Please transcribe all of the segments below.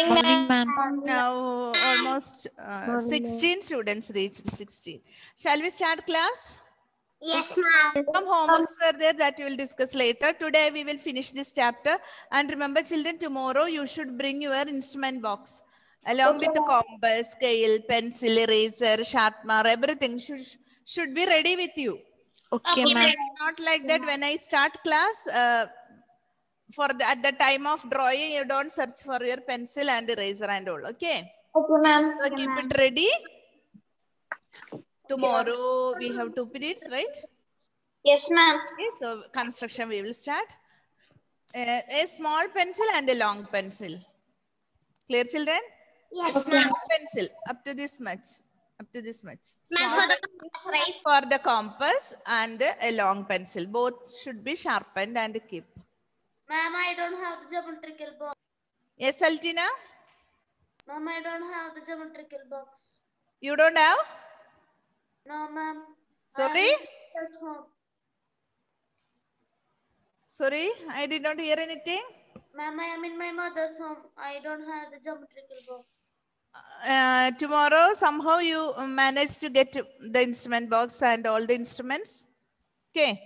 Morning, ma'am. Now almost 16 students reached 16. Shall we start class? Yes, ma'am. Some homeworks were there that we will discuss later. Today we will finish this chapter. And remember children, tomorrow you should bring your instrument box. Along with the compass, scale, pencil, eraser, sharpener, everything should be ready with you. Okay, ma'am. Not like that when I start class, at the time of drawing, you don't search for your pencil and eraser and all. Okay? Okay, ma'am. So keep it ready. Tomorrow we have 2 periods, right? Yes, ma'am. Okay, so construction we will start. A small pencil and a long pencil. Clear, children? Yes, A small pencil up to this much. Up to this much. Ma'am, Small for the pencil compass, right? for the compass and a long pencil. Both should be sharpened and kept. Ma'am, I don't have the geometrical box. Yes, Altina? Ma'am, I don't have the geometrical box. You don't have? No, ma'am. Sorry? Yes, home. Sorry, I did not hear anything. Ma'am, I am in my mother's home. I don't have the geometrical box. Tomorrow somehow you manage to get the instrument box and all the instruments. Okay.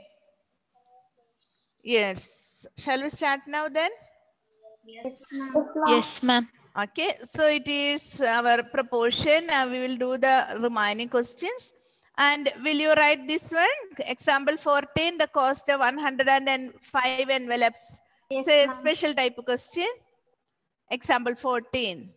Yes. Shall we start now then? Yes, ma'am. Okay. So it is our proportion. We will do the remaining questions. And will you write this one? Example 14, the cost of 105 envelopes. Yes, Say ma'am. special type of question. Example 14.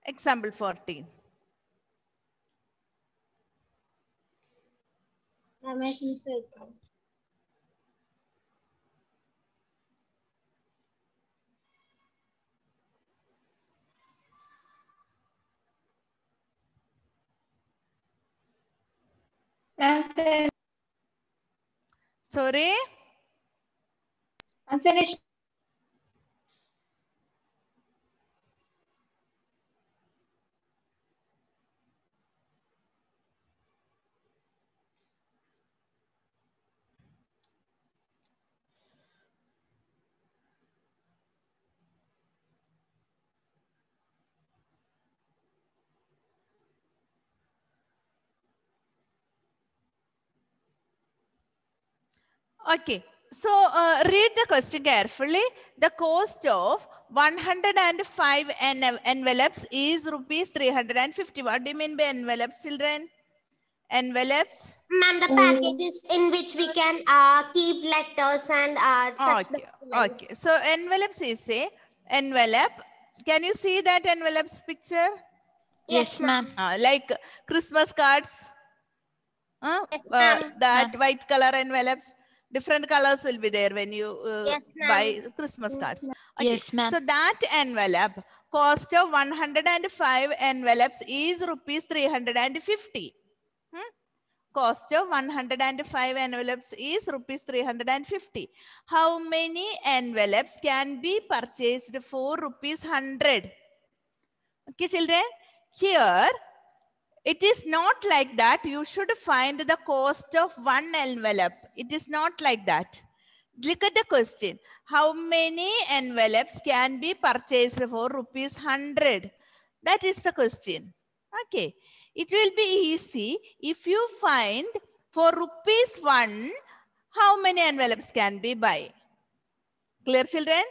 Example 14. Sorry? I'm finished. Okay. So read the question carefully. The cost of 105 envelopes is rupees 350. What do you mean by envelopes, children? Envelopes? Ma'am, the packages in which we can keep letters and such Okay. documents. Okay. So envelopes is a envelope. Can you see that envelopes picture? Yes, ma'am. Like Christmas cards. Yes, ma'am. That white color envelopes. Different colors will be there when you Yes, ma'am. buy Christmas cards. Okay. Yes, ma'am. So that envelope, cost of 105 envelopes is rupees 350. Cost of 105 envelopes is rupees 350. How many envelopes can be purchased for rupees 100? Okay, children. Here, it is not like that. You should find the cost of one envelope. It is not like that. Look at the question. How many envelopes can be purchased for rupees 100? That is the question. Okay. It will be easy if you find for rupees 1, how many envelopes can be buy? Clear, children?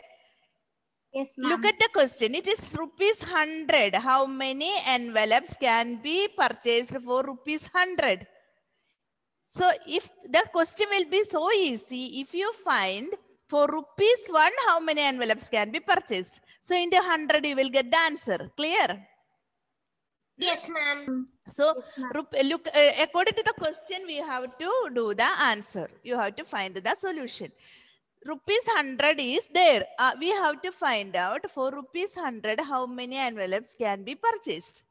Yes, Look at the question. It is rupees 100. How many envelopes can be purchased for rupees 100? So if the question will be so easy, if you find for rupees 1, how many envelopes can be purchased? So in the 100, you will get the answer. Clear? Yes, ma'am. So Yes, ma'am. look, according to the question, we have to do the answer. You have to find the solution. Rupees 100 is there. We have to find out for rupees 100, how many envelopes can be purchased.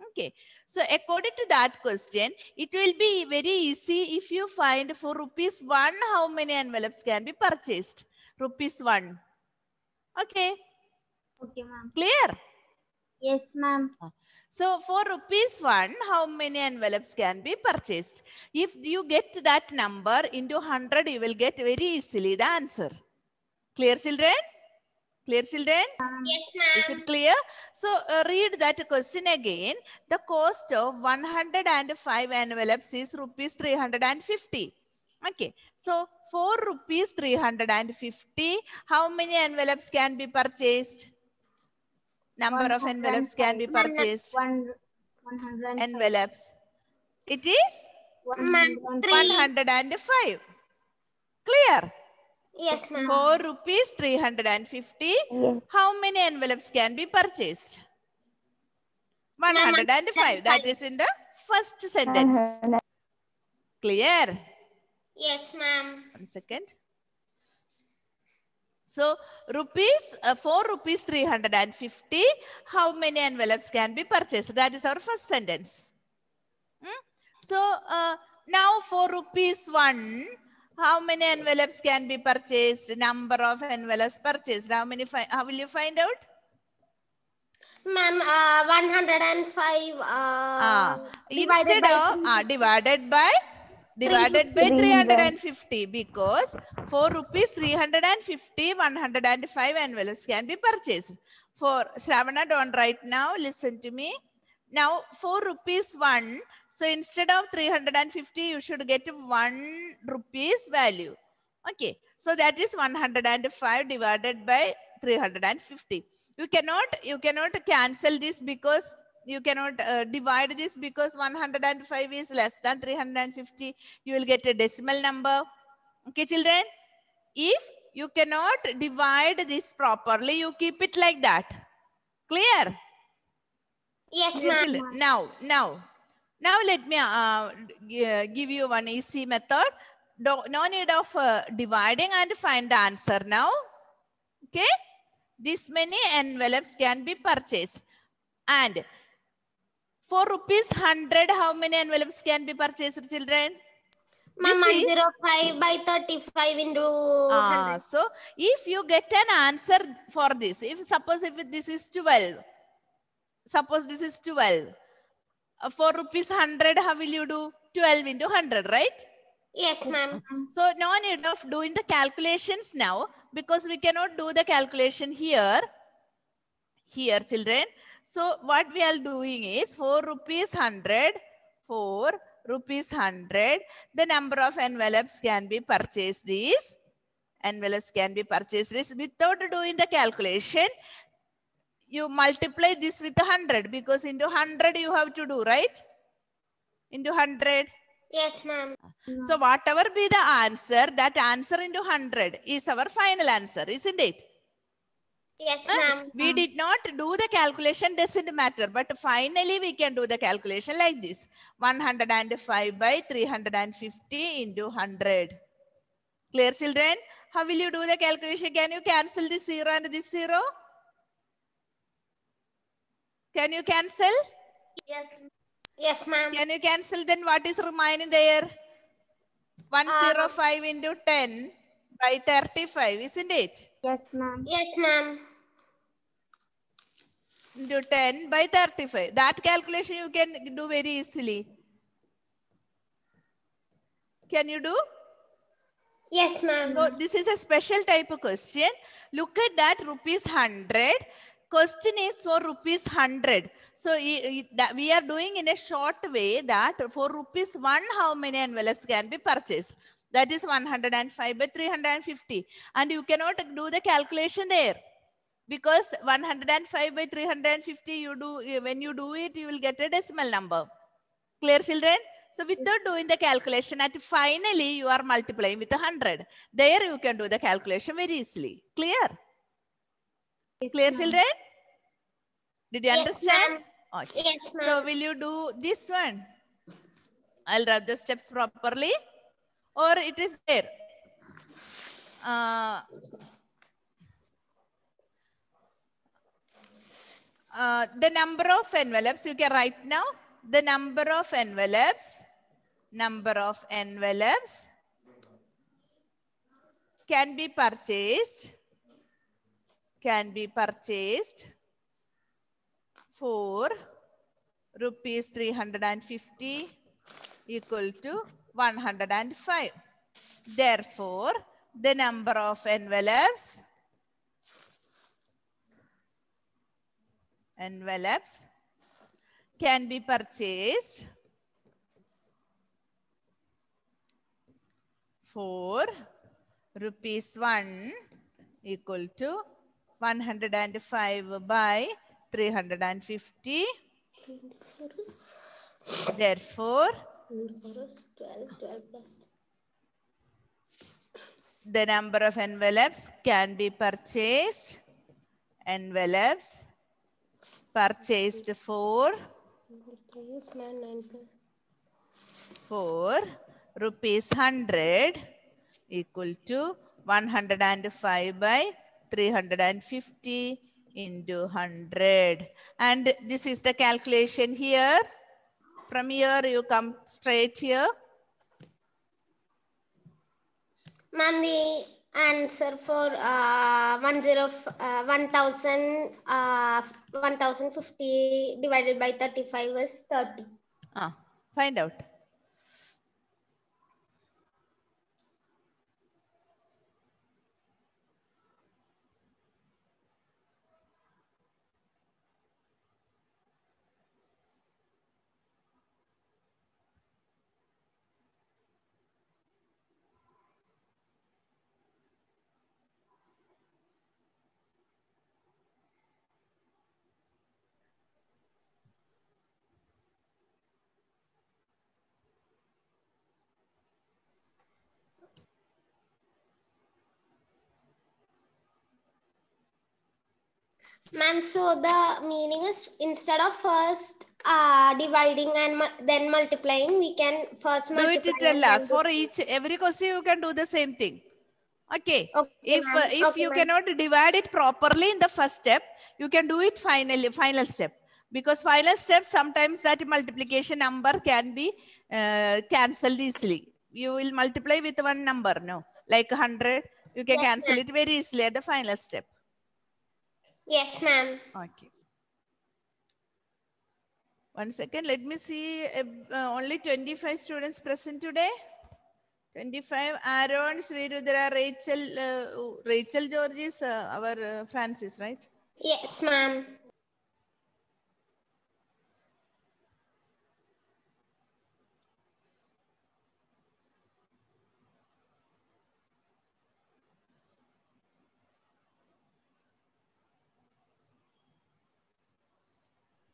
Okay. So according to that question, it will be very easy if you find for rupees 1, how many envelopes can be purchased. Rupees 1. Okay. Okay, ma'am. Clear? Yes, ma'am. So for rupees 1, how many envelopes can be purchased? If you get that number into 100, you will get very easily the answer. Clear, children? Clear, children? Yes, Is ma'am. it clear? So read that question again. The cost of 105 envelopes is rupees 350. Okay. So for rupees 350, how many envelopes can be purchased? Number of envelopes can be purchased. 105. Envelopes. It is Ma'am, 105. Clear? Yes, ma'am. For rupees 350, how many envelopes can be purchased? 105. That is in the first sentence. Clear? Yes, ma'am. 1 second. So for rupees 350, how many envelopes can be purchased? That is our first sentence. So now for rupees 1, how many envelopes can be purchased? Number of envelopes purchased. How will you find out? Ma'am, 105 Instead of divided by 350, because for rupees 350, 105 envelopes can be purchased. For Shravana, don't write now. Listen to me. Now for rupees 1, so instead of 350, you should get 1 rupees value. Okay, so that is 105 divided by 350. You cannot cancel this because you cannot divide this because 105 is less than 350. You will get a decimal number. Okay, children? If you cannot divide this properly, you keep it like that. Clear? Yes, Clear, ma'am. children? Now let me give you one easy method. No need of dividing and find the answer now. Okay? This many envelopes can be purchased. And for rupees 100, how many envelopes can be purchased, children? Ma'am, This is 105 by 35 into 100. so if you get an answer for this, suppose this is 12, suppose this is 12. For rupees 100, how will you do? 12 into 100, right? Yes, ma'am. So no need of doing the calculations now because we cannot do the calculation here, children. So what we are doing is for rupees 100, the number of envelopes can be purchased is, without doing the calculation. You multiply this with 100 because into 100 you have to do, right? Into 100. Yes, ma'am. So whatever be the answer, that answer into 100 is our final answer, isn't it? Yes, ma'am. We did not do the calculation, doesn't matter. But finally we can do the calculation like this. 105 by 350 into 100. Clear, children? How will you do the calculation? Can you cancel this 0 and this 0? Can you cancel? Yes. Yes, ma'am. Can you cancel? Then what is remaining there? 105 into 10 by 35, isn't it? Yes, ma'am. Yes, ma'am. Into 10 by 35. That calculation you can do very easily. Can you do? Yes, ma'am. So this is a special type of question. Look at that, rupees 100. Question is for rupees 100. So we are doing in a short way that for rupees 1, how many envelopes can be purchased? That is 105 by 350. And you cannot do the calculation there. Because 105 by 350, you do, when you do it, you will get a decimal number. Clear, children? So without doing the calculation, at finally you are multiplying with 100. There you can do the calculation very easily. Clear? Yes, Clear, ma'am. children? Did you Yes, understand? ma'am. Okay. Yes, So ma'am. will you do this one? I'll write the steps properly. Or it is there. The number of envelopes you can write now. The number of envelopes can be purchased for rupees 350 equal to 105. Therefore, the number of envelopes can be purchased for rupees 1 equal to 105 by 350. Therefore, the number of envelopes can be purchased. For rupees 100 equal to 105 by 350 into 100. And this is the calculation here. From here you come straight here. Ma'am, the answer for 1050 divided by 35 is 30. Find out. Ma'am, so the meaning is instead of first dividing and then multiplying, we can first Do multiply. it tell us. For every question you can do the same thing. Okay. Okay, If you cannot divide it properly in the first step, you can do it final step. Because final step, sometimes that multiplication number can be cancelled easily. You will multiply with one number, no? Like 100, you can cancel it very easily at the final step. Yes, ma'am. Okay. 1 second, let me see. Only 25 students present today. 25. Aaron, Sri Rudra, Rachel George is our Francis, right? Yes, ma'am.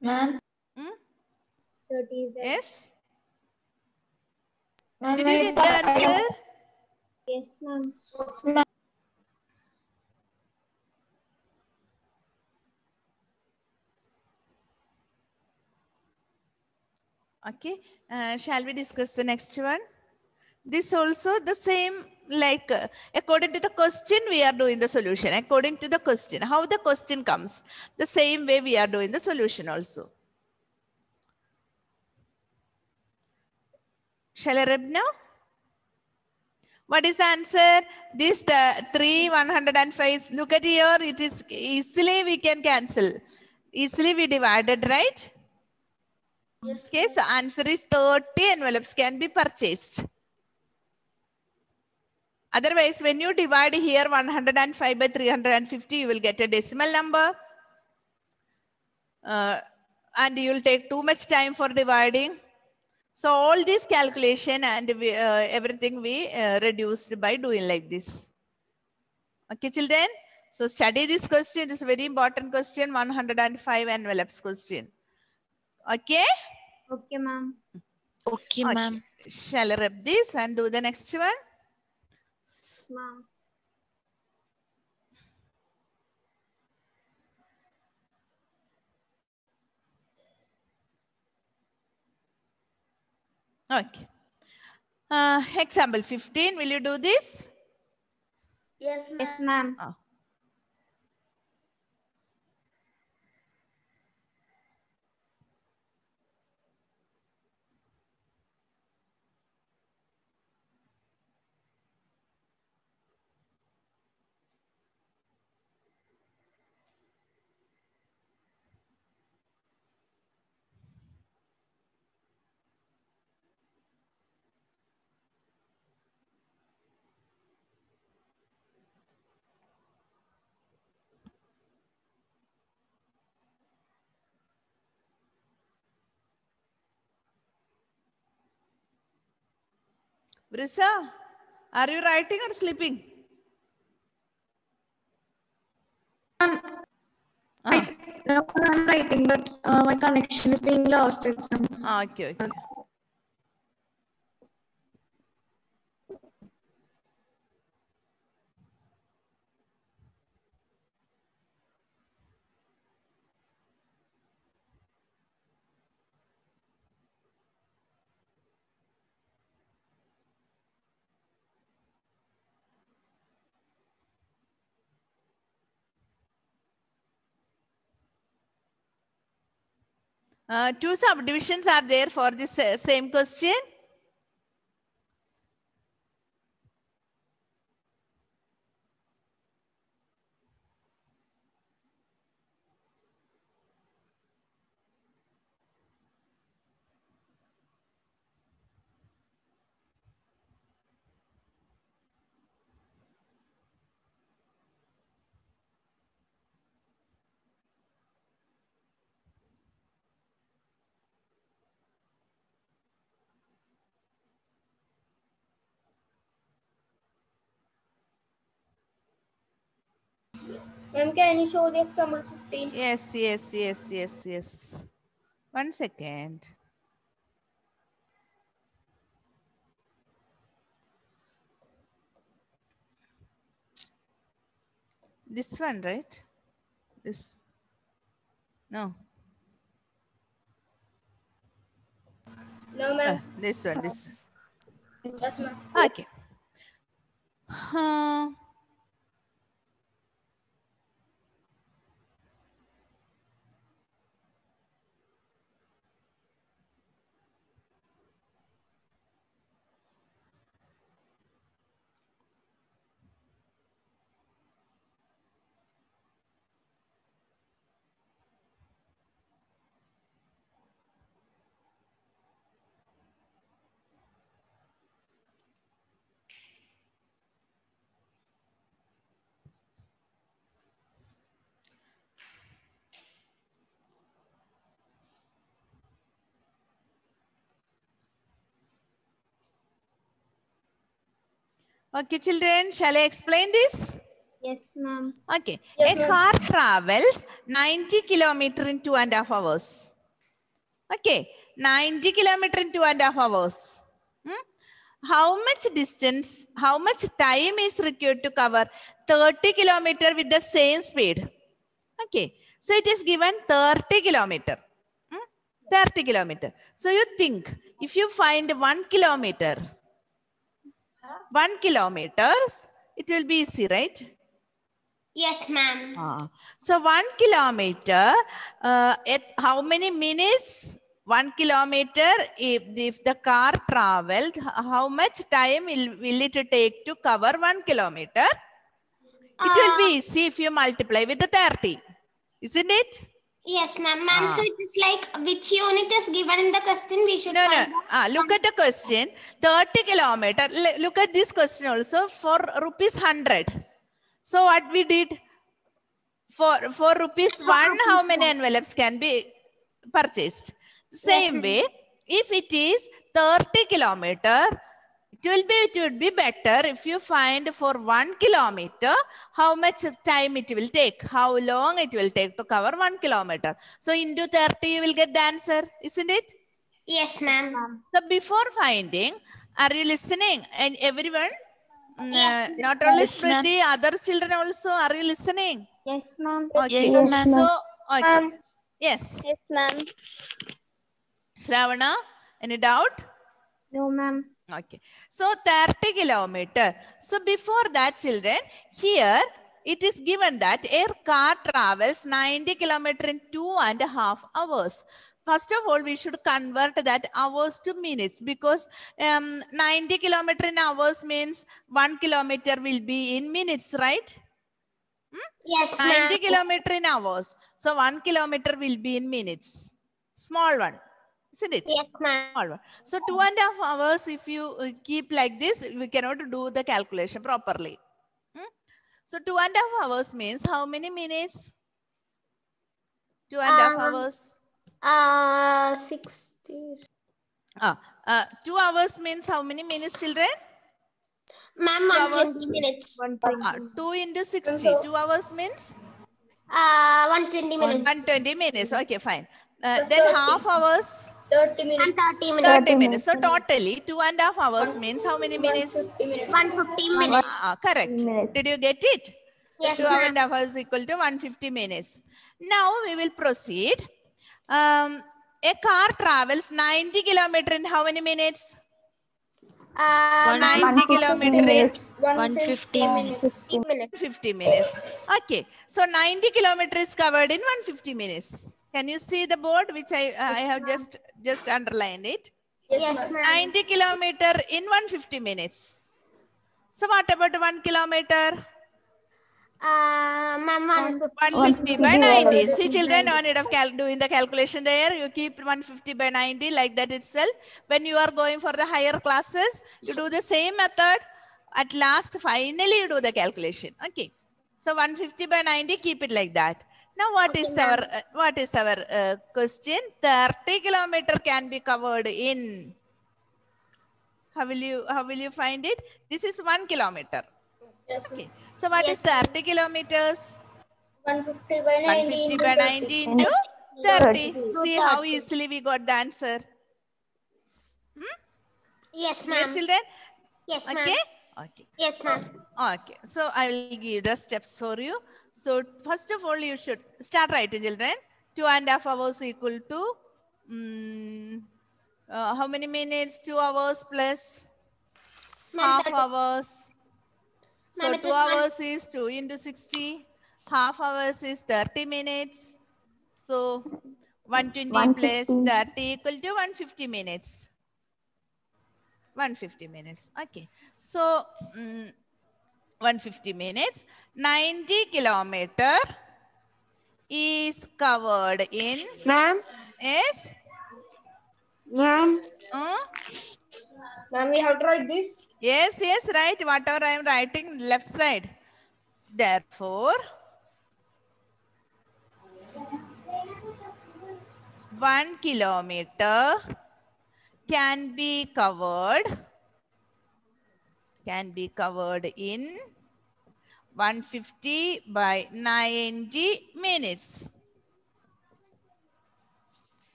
Ma'am. Hmm? 30 is the Yes? Ma'am, Did you get the answer? Yes, ma'am. Okay. Shall we discuss the next one? This also the same, like according to the question we are doing the solution. According to the question, how the question comes, the same way we are doing the solution also. Shall I rub now? What is the answer? This 3 105. Look at here. It is easily we can cancel. Easily we divided, right? Yes. Okay, so answer is 30 envelopes can be purchased. Otherwise, when you divide here 105 by 350, you will get a decimal number. And you will take too much time for dividing. So all this calculation and everything we reduced by doing like this. Okay, children. So study this question. It is a very important question. 105 envelopes question. Okay? Okay, ma'am. Okay, ma'am. Shall I rep this and do the next one? Ma'am. Okay. Example 15. Will you do this? Yes, ma'am. Yes, ma'am. Oh. Brisa, are you writing or sleeping? No, I'm writing, but my connection is being lost. Okay, okay. Two subdivisions are there for this same question. Ma'am, can you show the example 15? Yes. 1 second. This one, right? This. No. No, ma'am. This one. Yes, ma'am. Okay. Okay, children, shall I explain this? Yes, ma'am. Okay. Yes, A ma'am. car travels 90 kilometers in 2.5 hours. Okay. 90 kilometers in 2.5 hours. How much distance, how much time is required to cover 30 kilometers with the same speed? Okay. So it is given 30 kilometers. 30 kilometers. So you think if you find 1 kilometer, 1 kilometers, it will be easy, right? Yes, ma'am. So 1 kilometer, at how many minutes? 1 kilometer, if the car traveled, how much time will it take to cover 1 kilometer? It will be easy if you multiply with the 30. Isn't it? Yes, ma'am. Ma'am, so it is like which unit is given in the question we should No. find out. Look at the question. 30 kilometer. Look at this question also for rupees 100. So what we did? For rupees 1, how many envelopes can be purchased? Same way, if it is 30 kilometer, it would be better if you find for 1 kilometer how much time it will take, how long it will take to cover 1 kilometer. So into 30 you will get the answer, isn't it? Yes, ma'am. So before finding, are you listening? And everyone, Yes, not only Yes, ma'am. Smriti, other children also, are you listening? Yes, ma'am. Okay. Yes, ma'am. So, okay. Yes. Yes, ma'am. Shravana, any doubt? No, ma'am. Okay. So 30 kilometer. So before that, children, here it is given that a car travels 90 kilometer in 2.5 hours. First of all, we should convert that hours to minutes because 90 kilometer in hours means 1 kilometer will be in minutes, right? Yes, ma'am. 90 kilometer in hours. So 1 kilometer will be in minutes. Small one, isn't it? Yes, ma'am. Small one. So 2.5 hours, if you keep like this, we cannot do the calculation properly. So 2.5 hours means how many minutes? 2.5 hours. 60. 2 hours means how many minutes, children? Ma'am, 2 hours. 120 minutes. 2 into 60. 2 hours means? 120 minutes. 120 minutes. Okay, fine. Then half hours? 30 minutes. And 30 minutes. 30 minutes. So totally 2.5 hours means how many minutes? 150 minutes. Correct. Did you get it? Yes, 2.5 ma'am. hours is equal to 150 minutes. Now we will proceed. A car travels 90 kilometer in how many minutes? 90 kilometer in 150 minutes. 50 minutes. 50 minutes. Okay. So 90 kilometer is covered in 150 minutes. Can you see the board which I have just underlined it? Yes, ma'am. 90 kilometer in 150 minutes. So what about 1 kilometer? Ma'am, 150. 150 by 90. See children, no need of doing the calculation there. You keep 150 by 90 like that itself. When you are going for the higher classes, you do the same method. At last, finally, you do the calculation. Okay. So 150 by 90, keep it like that. Now, what is our question? 30 kilometer can be covered in. How will you find it? This is 1 kilometer. Yes, Okay. So what is 30 kilometers? 150 by 90. 150 by 90 into 30. See how easily we got the answer. Yes, Yes, ma'am. children? Yes, ma'am. Okay? Okay. Yes, ma'am. Okay. So I will give the steps for you. So first of all, you should start writing, children. 2.5 hours equal to how many minutes? 2 hours plus half hours. So 2 hours is 2 into 60. Half hours is 30 minutes. So 120 plus 30 equal to 150 minutes. 150 minutes. Okay. So 150 minutes. 90 kilometer is covered in. Ma'am. Yes. Ma'am. Ma'am, we have to write this. Yes, right. Whatever I am writing left side. Therefore, 1 kilometer can be covered in 150 by 90 minutes.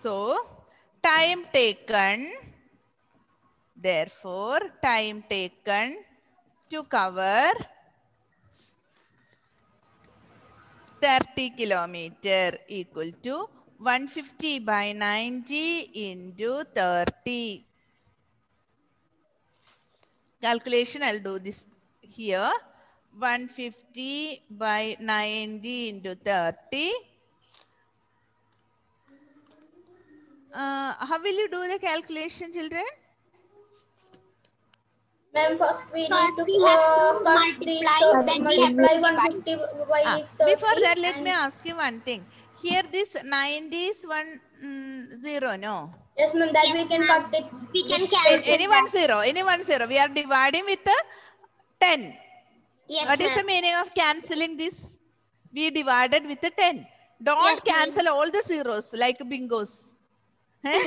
So, time taken, therefore, time taken to cover 30 kilometer equal to 150 by 90 into 30. Calculation, I'll do this here. 150 by 90 into 30. How will you do the calculation, children? Ma'am, first we need to multiply, then we have to 150 by 30. Before that, let me ask you one thing. Here this 90 is 0, no? Yes, ma'am, that we can cut it. We can cancel Any one zero. We are dividing with 10. Yes, What is the meaning of cancelling this? We divided with 10. Don't cancel all the zeros like bingos.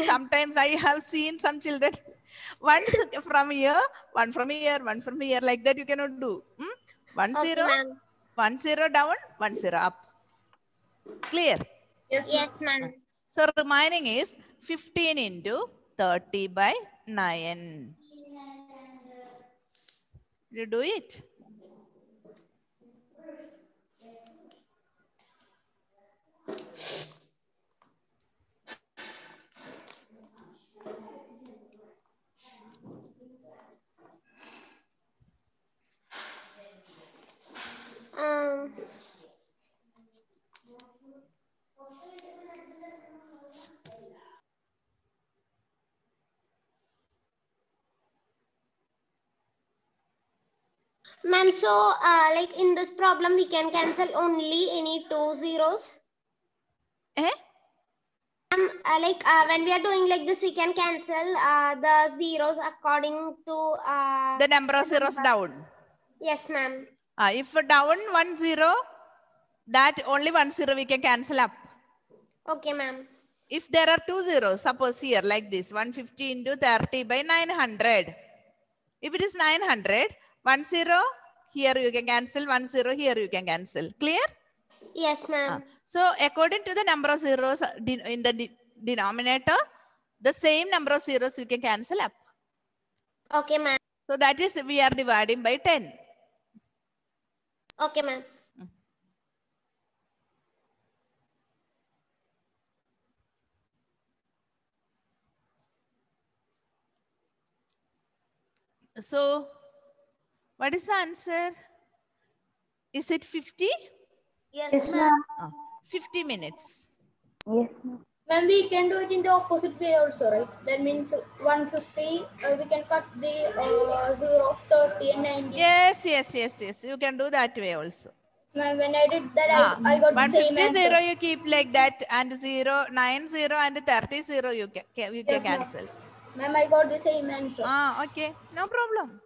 Sometimes I have seen some children, one from here, one from here, one from here, like that you cannot do. 1 Okay, 0, ma'am. 1 0 down, 1 0 up. Clear? Yes, ma'am. So remaining is 15 into 30 by 9. You do it. Ma'am, so like in this problem, we can cancel only any 2 zeros. Eh? Like when we are doing like this, we can cancel the zeros according to The number of zeros down. Yes, ma'am. If down 1 0, that only 1 0 we can cancel up. Okay, ma'am. If there are 2 zeros, suppose here like this, 150 into 30 by 900. If it is 900, 1 0, here you can cancel, 1 0, here you can cancel. Clear? Yes, ma'am. So according to the number of zeros in the denominator, the same number of zeros you can cancel up. Okay, ma'am. So that is we are dividing by 10. Okay, ma'am. So what is the answer? Is it 50? Yes, ma'am. 50 minutes. Yes. Ma'am, we can do it in the opposite way also, right? That means 150, we can cut the 0, 30 and 90. Yes. You can do that way also. Ma'am, when I did that, I got the same 150 answer. 0 you keep like that, and 0, 9 0 and 30 0 you can Yes, ma'am. cancel. Ma'am, I got the same answer. Okay, no problem.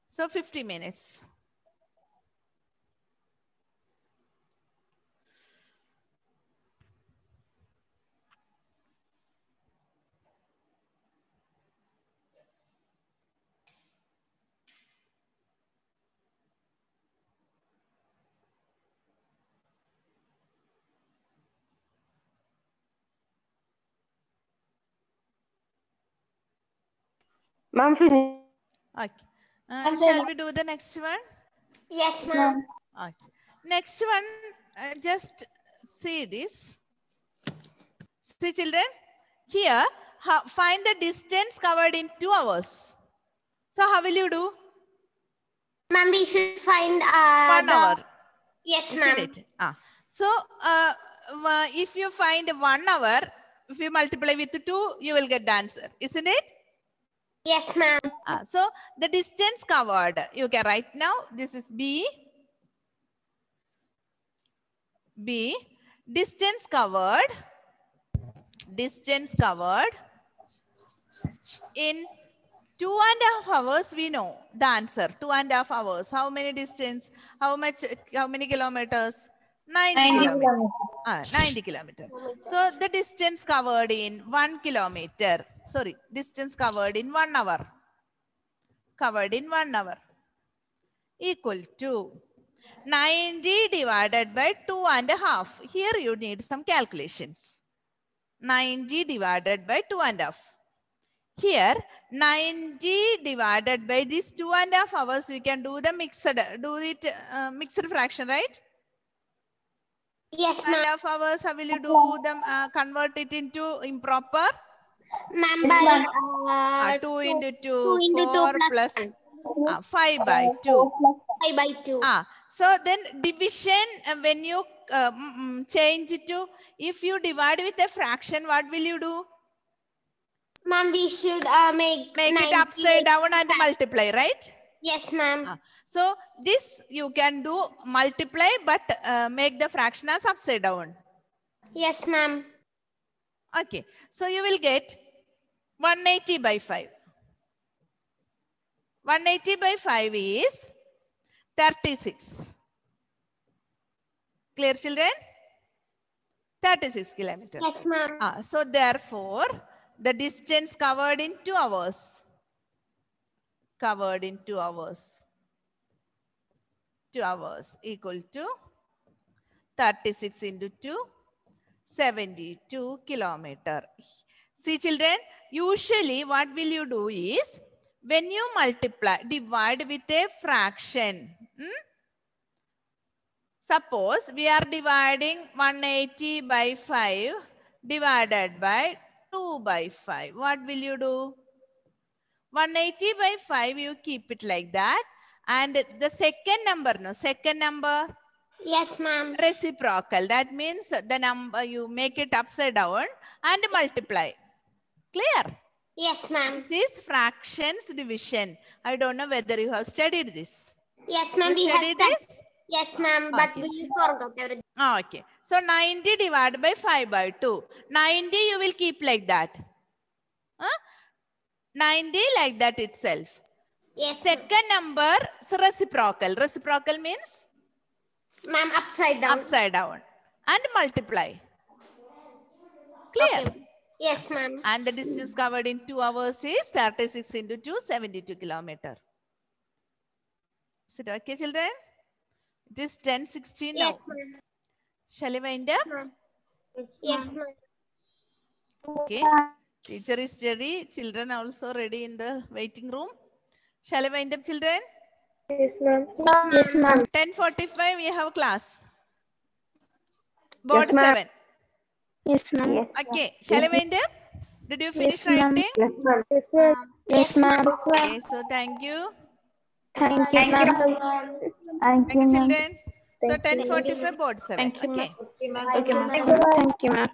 So 50 minutes. Ma'am, finish. Okay. Shall we do the next one? Yes, ma'am. Okay. Next one, just see this. See, children, here, find the distance covered in 2 hours. So how will you do? Ma'am, we should find 1 hour. Yes, Isn't ma'am. it? So if you find 1 hour, if you multiply with 2, you will get the answer. Isn't it? Yes, ma'am. So the distance covered, you can write now. This is B. Distance covered in 2.5 hours, we know the answer. 2.5 hours. How many distance? How many kilometers? 90 kilometers. 90 kilometers. So the distance covered in 1 kilometer. Sorry, distance covered in 1 hour. Equal to 90 divided by 2.5. Here you need some calculations. 90 divided by 2.5. Here 90 divided by these 2.5 hours, we can do the mixed fraction, right? Yes, ma'am. 2.5 hours, how will you do them? Convert it into improper? Ma'am, by 2 into 2, 2 into 2 4 plus plus 1. 5 by 2. 5 by 2. So then division, when you change it to, if you divide with a fraction, what will you do? Ma'am, we should make it upside down and multiply, right? Yes, ma'am. So this you can do multiply, but make the fraction as upside down. Yes, ma'am. Okay. So you will get 180 by 5. 180 by 5 is 36. Clear, children? 36 kilometers. Yes, ma'am. So therefore, the distance covered in 2 hours. Covered in 2 hours. 2 hours equal to 36 into 2, 72 kilometer. See children, usually what will you do is, when you multiply, divide with a fraction. Suppose we are dividing 180 by 5 divided by 2 by 5. What will you do? 180 by 5, you keep it like that. And the second number, no? Second number? Yes, ma'am. Reciprocal. That means the number, you make it upside down and multiply. Clear? Yes, ma'am. This is fractions division. I don't know whether you have studied this. Yes, ma'am. You We have studied this? Yes, ma'am. But Okay. we forgot everything. Okay. So 90 divided by 5 by 2. 90 you will keep like that. 90 like that itself. Yes, ma'am. Second number is reciprocal. Reciprocal means Ma'am, upside down. upside down. And multiply. Clear? Okay. Yes, ma'am. And the distance covered in 2 hours is 36 into 2, 72 kilometers. Is it okay, children? It is 10:16 Yes, now. ma'am. Shall I wind up? Ma'am. Yes, ma'am. Okay. Teacher is ready. Children are also ready in the waiting room. Shall I wind up, children? Yes, ma'am. Yes, ma'am. 10:45 we have class. Board 7. Yes, ma'am. Okay. Shall I wind up? Did you finish Yes, ma'am. writing? Yes, ma'am. Yes, ma'am. Okay. So thank you. Thank you, ma'am. Thank you, children. So 10:45 board 7. Okay. Okay, ma'am. Thank you, ma'am.